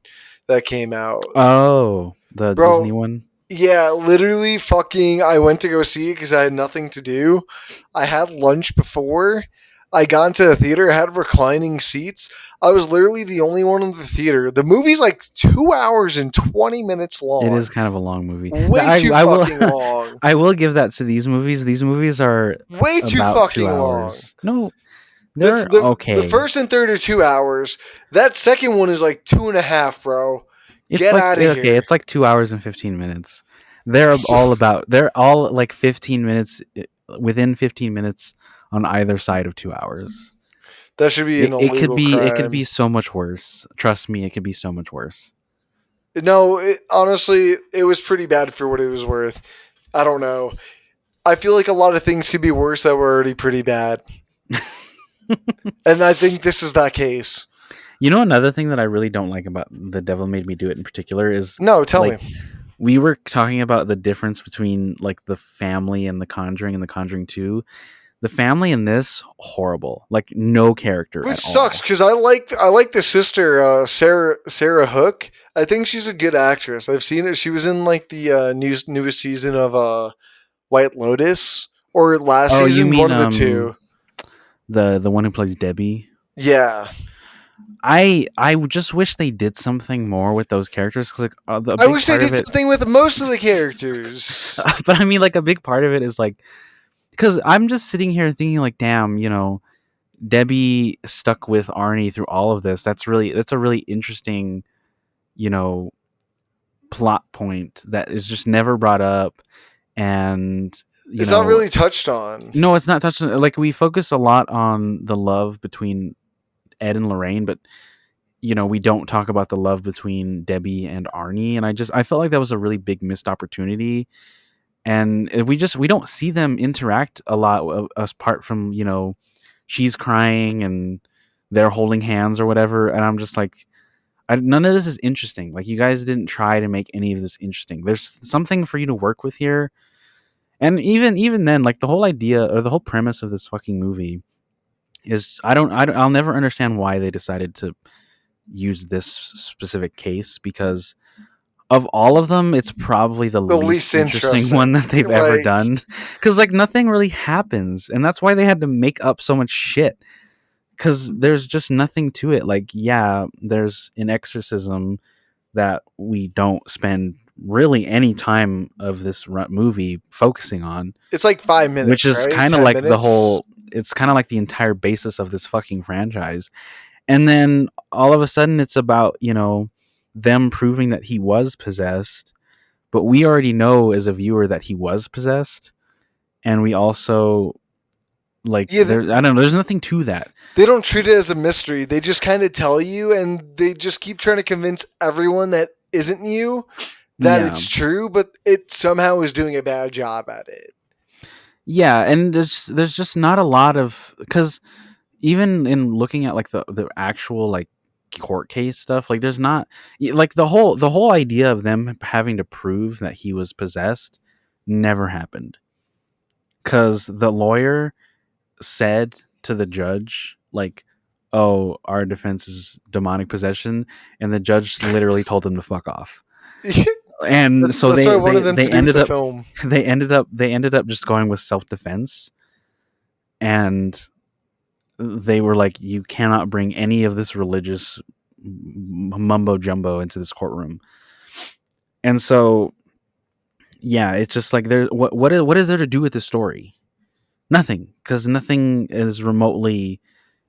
that came out. Oh, the Bro, Disney one. yeah, literally fucking I went to go see it because I had nothing to do. I had lunch before. I got into the theater, had reclining seats. I was literally the only one in the theater. The movie's like 2 hours and 20 minutes It long. is kind of a long movie. Way too I will fucking long. I will give that to these movies. These movies are Way too about two fucking long. hours. No, The, they're the okay. first and third are 2 hours. That second one is like two and a half, bro. It's Get like out of okay, here. it's like 2 hours and 15 minutes. They're all like 15 minutes within 15 minutes on either side of 2 hours. That should be an It could illegal be crime. so much worse. Trust me, it could be so much worse. No, honestly, it was pretty bad for what it was worth. I don't know. I feel like a lot of things could be worse that were already pretty bad, and I think this is that case. You know, another thing that I really don't like about The Devil Made Me Do It in particular is No, tell me. like we were talking about the difference between like the family and The Conjuring and The Conjuring 2. The family in this horrible. Like no character Which at sucks all. because I like the sister Sarah Hook. I think she's a good actress. I've seen her. She was in like the newest season of White Lotus or last Oh, you season, mean one of the two. the one who plays Debbie? Yeah, I just wish they did something more with those characters cuz like a I big wish they part of did it something with most of the characters. but I mean like a big part of it is like cuz I'm just sitting here thinking like damn, you know, Debbie stuck with Arnie through all of this. That's a really interesting, you know, plot point that is just never brought up. And you It's not know, really touched on. no, it's not touching. Like we focus a lot on the love between Ed and Lorraine, but you know, we don't talk about the love between Debbie and Arnie. And I felt like that was a really big missed opportunity. And we don't see them interact a lot apart from, you know, she's crying and they're holding hands or whatever. And I'm just like, none of this is interesting. Like you guys didn't try to make any of this interesting. There's something for you to work with here. And even then, like the whole idea or the whole premise of this fucking movie is I'll never understand why they decided to use this specific case because of all of them, it's probably the The least least interesting one interesting. that they've ever Like, done. Because like nothing really happens, and that's why they had to make up so much shit. Because there's just nothing to it. Like, yeah, there's an exorcism that we don't spend really any time of this movie focusing on, it's like five which minutes, is right? kind of 10 like the minutes. whole. It's kind of like the entire basis of this fucking franchise. And then all of a sudden, it's about, you know, them proving that he was possessed, but we already know as a viewer that he was possessed, and we also like Yeah, there. I don't know. There's nothing to that. they don't treat it as a mystery. They just kind of tell you, and they just keep trying to convince everyone that isn't you that Yeah, it's true, but it somehow is doing a bad job at it. yeah, and there's just not a lot of because even in looking at like the actual like court case stuff, like there's not like the whole idea of them having to prove that he was possessed never happened because the lawyer said to the judge like, oh, our defense is demonic possession, and the judge literally told them to fuck off. And so That's what I wanted them to they do with ended the up film. they ended up just going with self-defense. And they were like, you cannot bring any of this religious mumbo jumbo into this courtroom. And so yeah, it's just like there what is there to do with this story? Nothing, because nothing is remotely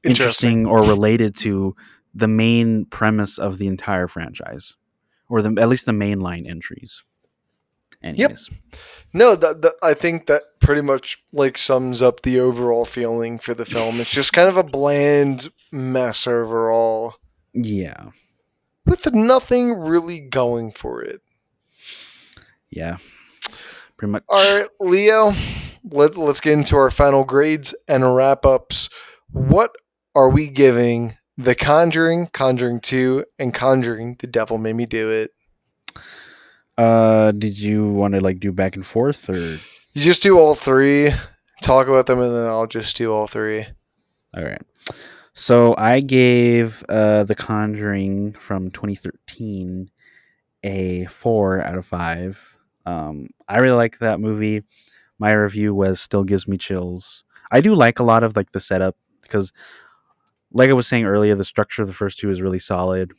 Interesting. interesting or related to the main premise of the entire franchise, or at least the mainline entries. Yep. Anyways, No, I think that pretty much like sums up the overall feeling for the film. It's just kind of a bland mess overall, yeah, with nothing really going for it. yeah, pretty All much. right, Leo, let's get into our final grades and wrap ups. What are we giving The Conjuring, Conjuring 2, and Conjuring The Devil Made Me Do It? Did you want to like do back and forth or? You just do all three, talk about them, and then I'll just do all three. All right. So I gave The Conjuring from 2013 a 4 out of 5. I really like that movie. My review was still gives me chills. I do like a lot of like the setup because, like I was saying earlier, the structure of the first two is really solid.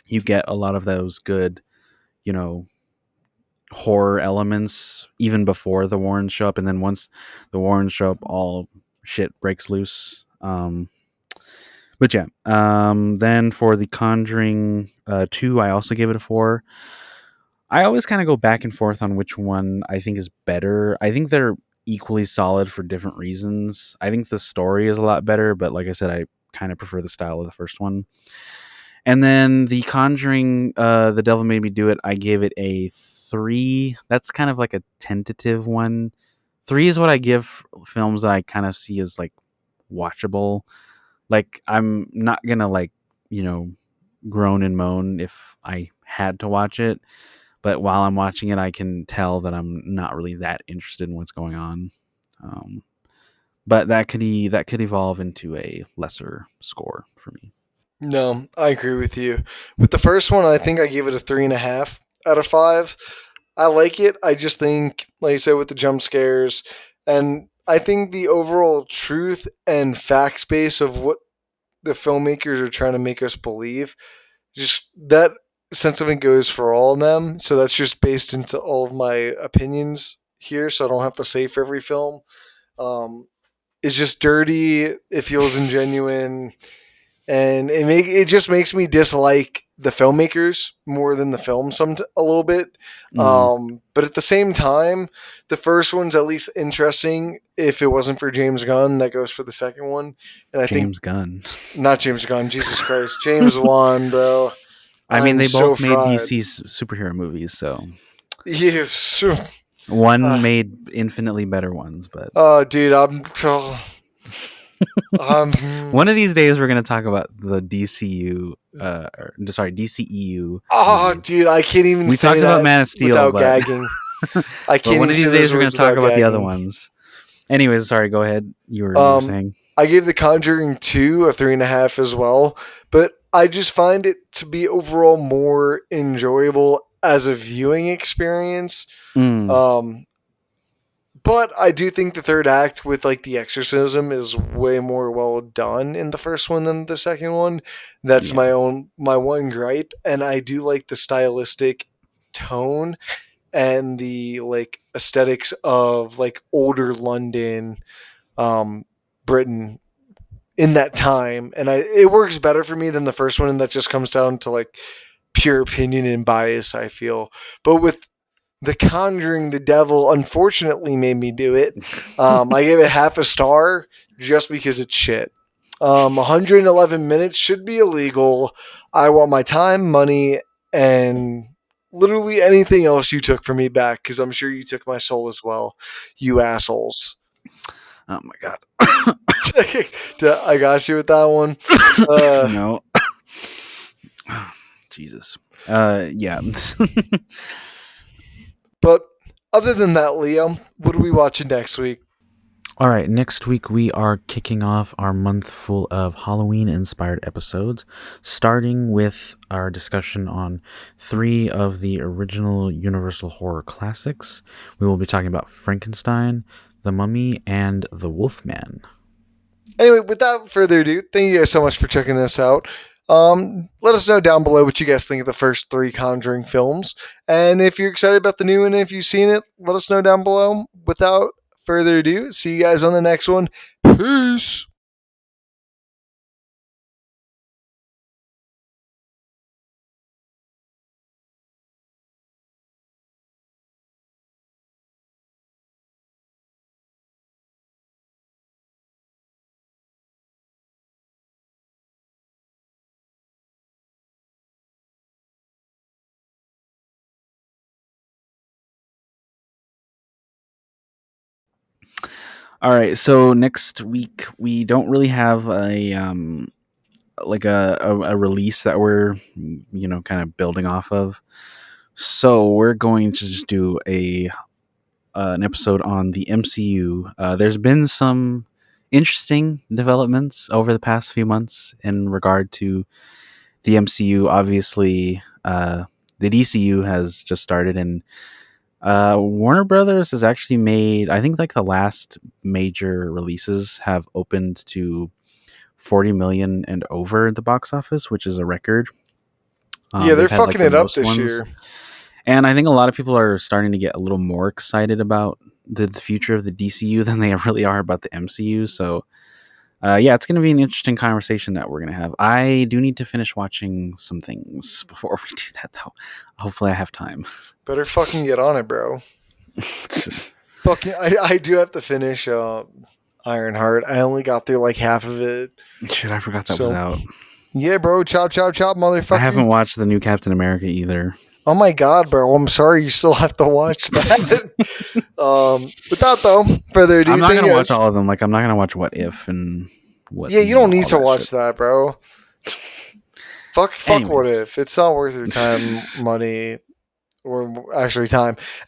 You get a lot of those good, you know, horror elements even before the Warrens show up, and then once the Warrens show up, all shit breaks loose. But yeah, then for the Conjuring 2, I also gave it a 4. I always kind of go back and forth on which one I think is better. I think they're equally solid for different reasons. I think the story is a lot better, but like I said, I kind of prefer the style of the first one. And then the Conjuring, The Devil Made Me Do It, I gave it a 3. That's kind of like a tentative one. 3 is what I give films that I kind of see as like watchable. Like I'm not gonna like, you know, groan and moan if I had to watch it, but while I'm watching it, I can tell that I'm not really that interested in what's going on. Um, but that could evolve into a lesser score for me. No, I agree with you. With the first one, I think I gave it a 3.5 out of 5. I like it. I just think, like I said, with the jump scares, and I think the overall truth and facts base of what the filmmakers are trying to make us believe, just that sentiment goes for all of them. So that's just based into all of my opinions here. So I don't have to say for every film. Um, it's just dirty. It feels ingenuine, and it just makes me dislike the filmmakers more than the film a little bit. Mm, But at the same time, the first one's at least interesting. If it wasn't for James Gunn, that goes for the second one. And I think James Gunn. not James Gunn, Jesus Christ, James Wan, bro. I mean, I'm they so both made fried. DC's superhero movies, so Yes. one Uh, made infinitely better ones. But oh, dude, um, one of these days, we're gonna talk about the DCU, sorry, DCEU oh, movies. dude, I can't even We say talked about that Man of Steel, without but gagging. I but can't one even of say these those days, we're gonna words talk without about the other gagging. ones. Anyways, sorry, go ahead. You were Um, saying. I gave The Conjuring 2 a 3.5 as well, but I just find it to be overall more enjoyable as a viewing experience. Mm, Um, but I do think the third act with like the exorcism is way more well done in the first one than the second one. That's yeah, my one gripe, and I do like the stylistic tone and the like aesthetics of like older London, um, Britain in that time, and it works better for me than the first one, and that just comes down to like pure opinion and bias, I feel. But with The Conjuring, the devil unfortunately made me do it. I gave it half a star just because it's shit. 111 minutes should be illegal. I want my time, money, and literally anything else you took from me back, because I'm sure you took my soul as well, you assholes. oh my god. I got you with that one. Uh, No. Jesus. Yeah. but other than that, Leo, what are we watching next week? All right, next week we are kicking off our month full of Halloween inspired episodes, starting with our discussion on 3 of the original Universal horror classics. We will be talking about Frankenstein, The Mummy, and The Wolfman. Anyway, without further ado, thank you guys so much for checking us out. Let us know down below what you guys think of the first 3 Conjuring films. And if you're excited about the new one, if you've seen it, let us know down below. Without further ado, see you guys on the next one. Peace. All right, so next week we don't really have a like a release that we're kind of building off of. So we're going to just do a an episode on the MCU. There's been some interesting developments over the past few months in regard to the MCU. Obviously, the DCU has just started, and Warner Brothers has actually made, I think, like the last major releases have opened to 40 million and over at the box office, which is a record. Yeah, they're They've had like fucking the it up most this ones. year. And I think a lot of people are starting to get a little more excited about the future of the DCU than they really are about the MCU. So, yeah, it's going to be an interesting conversation that we're going to have. I do need to finish watching some things before we do that, though. Hopefully, I have time. Better fucking get on it, bro. Fucking, I do have to finish Ironheart. I only got through like half of it. Shit, I forgot that was So out. Yeah, bro. Chop, chop, chop, I motherfucker. haven't watched the new Captain America either. Oh my god, bro. I'm sorry you still have to watch that. Without though further I'm ado, not thank gonna you watch guys. all of them. Like I'm not gonna watch What If and what Yeah, you don't need all to that shit. watch that, bro. Fuck, what Anyways, if? It's not worth your time, money, or actually time.